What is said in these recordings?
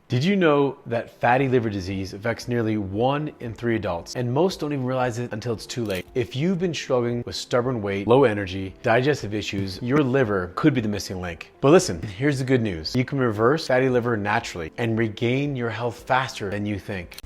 Did you know that fatty liver disease affects nearly 1 in 3 adults, and most don't even realize it until it's too late? If you've been struggling with stubborn weight, low energy, digestive issues, your liver could be the missing link. But listen, here's the good news. You can reverse fatty liver naturally and regain your health faster than you think.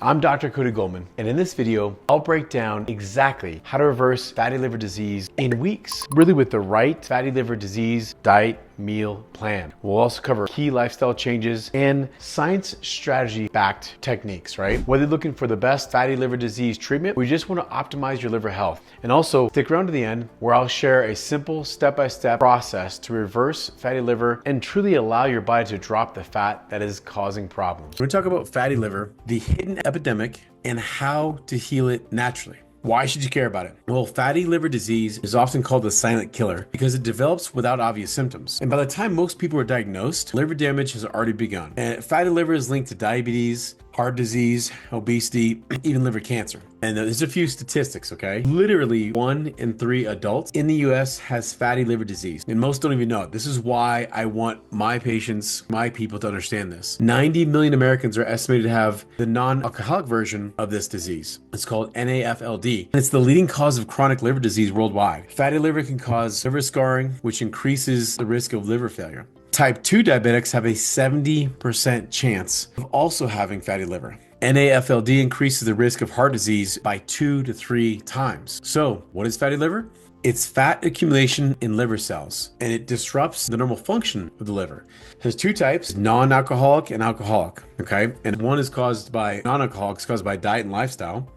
I'm Dr. Cody Goldman, and in this video, I'll break down exactly how to reverse fatty liver disease in weeks, really with the right fatty liver disease diet meal plan. We'll also cover key lifestyle changes and science strategy-backed techniques, right? Whether you're looking for the best fatty liver disease treatment, or you just want to optimize your liver health. And also, stick around to the end where I'll share a simple step-by-step process to reverse fatty liver and truly allow your body to drop the fat that is causing problems. We're going to talk about fatty liver, the hidden epidemic, and how to heal it naturally. Why should you care about it? Well, fatty liver disease is often called the silent killer because it develops without obvious symptoms. And by the time most people are diagnosed, liver damage has already begun. And fatty liver is linked to diabetes, heart disease, obesity, even liver cancer. And there's a few statistics, okay? Literally 1 in 3 adults in the US has fatty liver disease, and most don't even know it. This is why I want my patients, my people to understand this. 90 million Americans are estimated to have the non-alcoholic version of this disease. It's called NAFLD, and it's the leading cause of chronic liver disease worldwide. Fatty liver can cause liver scarring, which increases the risk of liver failure. Type 2 diabetics have a 70% chance of also having fatty liver. NAFLD increases the risk of heart disease by 2 to 3 times. So, what is fatty liver? It's fat accumulation in liver cells, and it disrupts the normal function of the liver. There's 2 types, non-alcoholic and alcoholic, okay? And one is caused by, non-alcoholic is caused by diet and lifestyle,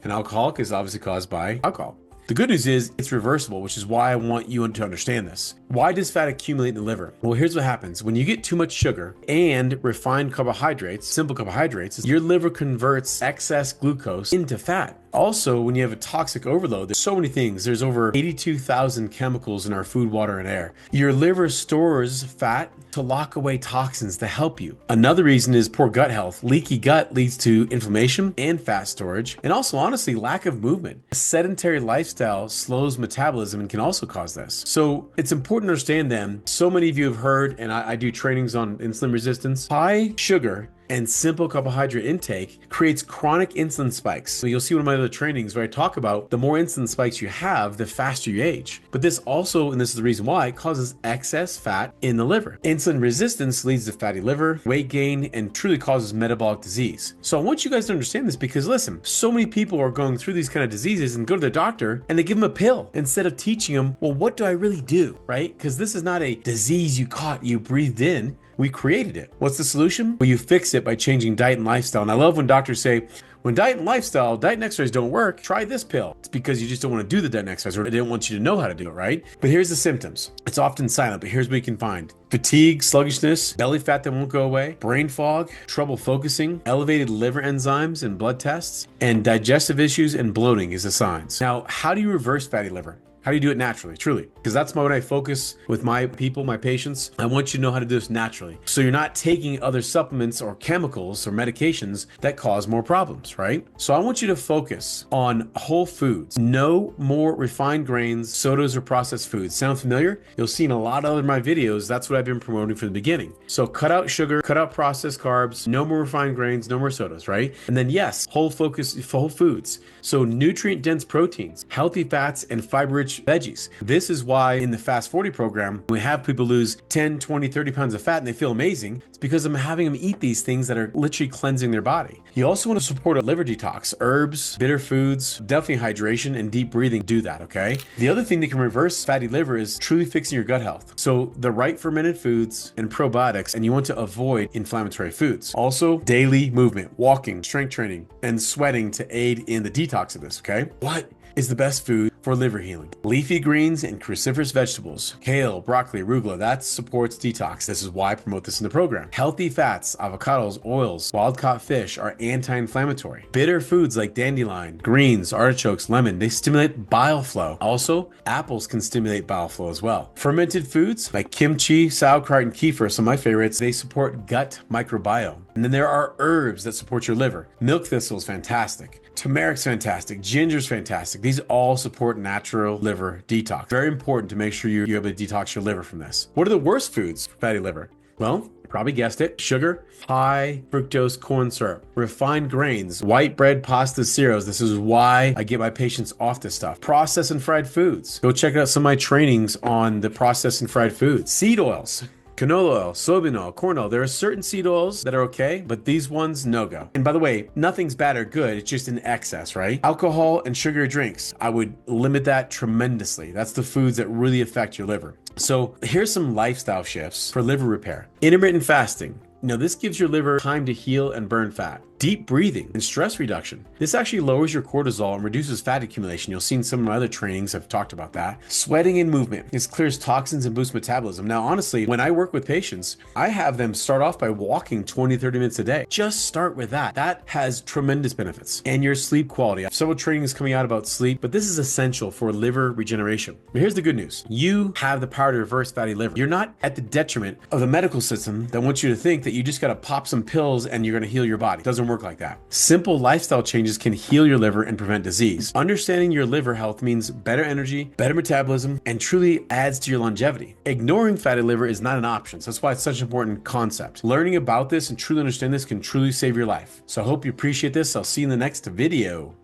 and alcoholic is obviously caused by alcohol. The good news is it's reversible, which is why I want you to understand this. Why does fat accumulate in the liver? Well, here's what happens. When you get too much sugar and refined carbohydrates, simple carbohydrates, your liver converts excess glucose into fat. Also, when you have a toxic overload, there's so many things. There's over 82,000 chemicals in our food, water, and air. Your liver stores fat to lock away toxins to help you. Another reason is poor gut health. Leaky gut leads to inflammation and fat storage, and also, honestly, lack of movement. A sedentary lifestyle slows metabolism and can also cause this. So it's important to understand then, so many of you have heard, and I do trainings on insulin resistance, high sugar and simple carbohydrate intake creates chronic insulin spikes. So you'll see one of my other trainings where I talk about the more insulin spikes you have, the faster you age. But this also, and this is the reason why, it causes excess fat in the liver. Insulin resistance leads to fatty liver, weight gain, and truly causes metabolic disease. So I want you guys to understand this because listen, so many people are going through these kind of diseases and go to their doctor and they give them a pill instead of teaching them, well, what do I really do, right? Because this is not a disease you caught, you breathed in. We created it. What's the solution? Well, you fix it by changing diet and lifestyle. And I love when doctors say, when diet and exercise don't work, try this pill. It's because you just don't want to do the diet and exercise, or they don't want you to know how to do it, right? But here's the symptoms. It's often silent, but here's what you can find. Fatigue, sluggishness, belly fat that won't go away, brain fog, trouble focusing, elevated liver enzymes and blood tests, and digestive issues and bloating is the signs. Now, how do you reverse fatty liver? How do you do it naturally, truly? Because that's what I focus with my people, my patients. I want you to know how to do this naturally. So you're not taking other supplements or chemicals or medications that cause more problems, right? So I want you to focus on whole foods. No more refined grains, sodas, or processed foods. Sound familiar? You'll see in a lot of other my videos, that's what I've been promoting from the beginning. So cut out sugar, cut out processed carbs, no more refined grains, no more sodas, right? And then yes, whole foods. So nutrient-dense proteins, healthy fats, and fiber-rich veggies. This is why in the Fast 40 program, we have people lose 10, 20, 30 pounds of fat and they feel amazing. It's because I'm having them eat these things that are literally cleansing their body. You also want to support a liver detox. Herbs, bitter foods, definitely hydration and deep breathing do that, okay? The other thing that can reverse fatty liver is truly fixing your gut health. So the right fermented foods and probiotics, and you want to avoid inflammatory foods. Also, daily movement, walking, strength training, and sweating to aid in the detox of this, okay? What is the best food for liver healing? Leafy greens and cruciferous vegetables, kale, broccoli, arugula, that supports detox. This is why I promote this in the program. Healthy fats, avocados, oils, wild-caught fish are anti-inflammatory. Bitter foods like dandelion, greens, artichokes, lemon, they stimulate bile flow. Also, apples can stimulate bile flow as well. Fermented foods like kimchi, sauerkraut, and kefir, some of my favorites, they support gut microbiome. And then there are herbs that support your liver. Milk thistle is fantastic. Turmeric's fantastic. Ginger's fantastic. These all support natural liver detox. Very important to make sure you're able to detox your liver from this. What are the worst foods for fatty liver? Well, you probably guessed it. Sugar, high fructose corn syrup, refined grains, white bread, pasta, cereals. This is why I get my patients off this stuff. Processed and fried foods. Go check out some of my trainings on the processed and fried foods. Seed oils. Canola oil, soybean oil, corn oil. There are certain seed oils that are okay, but these ones, no go. And by the way, nothing's bad or good. It's just in excess, right? Alcohol and sugary drinks. I would limit that tremendously. That's the foods that really affect your liver. So here's some lifestyle shifts for liver repair. Intermittent fasting. This gives your liver time to heal and burn fat. Deep breathing and stress reduction. This actually lowers your cortisol and reduces fat accumulation. You'll see in some of my other trainings I've talked about that. Sweating and movement. This clears toxins and boosts metabolism. Now, honestly, when I work with patients, I have them start off by walking 20, 30 minutes a day. Just start with that. That has tremendous benefits. And your sleep quality. I have several trainings coming out about sleep, but this is essential for liver regeneration. But here's the good news. You have the power to reverse fatty liver. You're not at the detriment of the medical system that wants you to think that you just got to pop some pills and you're going to heal your body. It doesn't work like that. Simple lifestyle changes can heal your liver and prevent disease. Understanding your liver health means better energy, better metabolism, and truly adds to your longevity. Ignoring fatty liver is not an option. So that's why it's such an important concept. Learning about this and truly understand this can truly save your life. So I hope you appreciate this. I'll see you in the next video.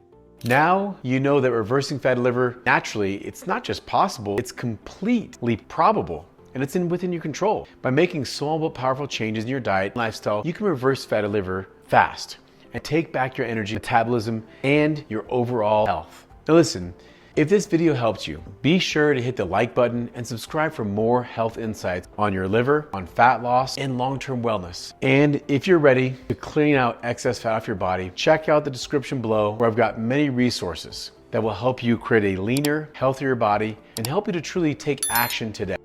Now you know that reversing fatty liver naturally, it's not just possible, it's completely probable. And it's within your control. By making small but powerful changes in your diet and lifestyle, you can reverse fatty liver fast and take back your energy, metabolism, and your overall health. Now listen, if this video helped you, be sure to hit the like button and subscribe for more health insights on your liver, on fat loss, and long-term wellness. And if you're ready to clean out excess fat off your body, check out the description below where I've got many resources that will help you create a leaner, healthier body and help you to truly take action today.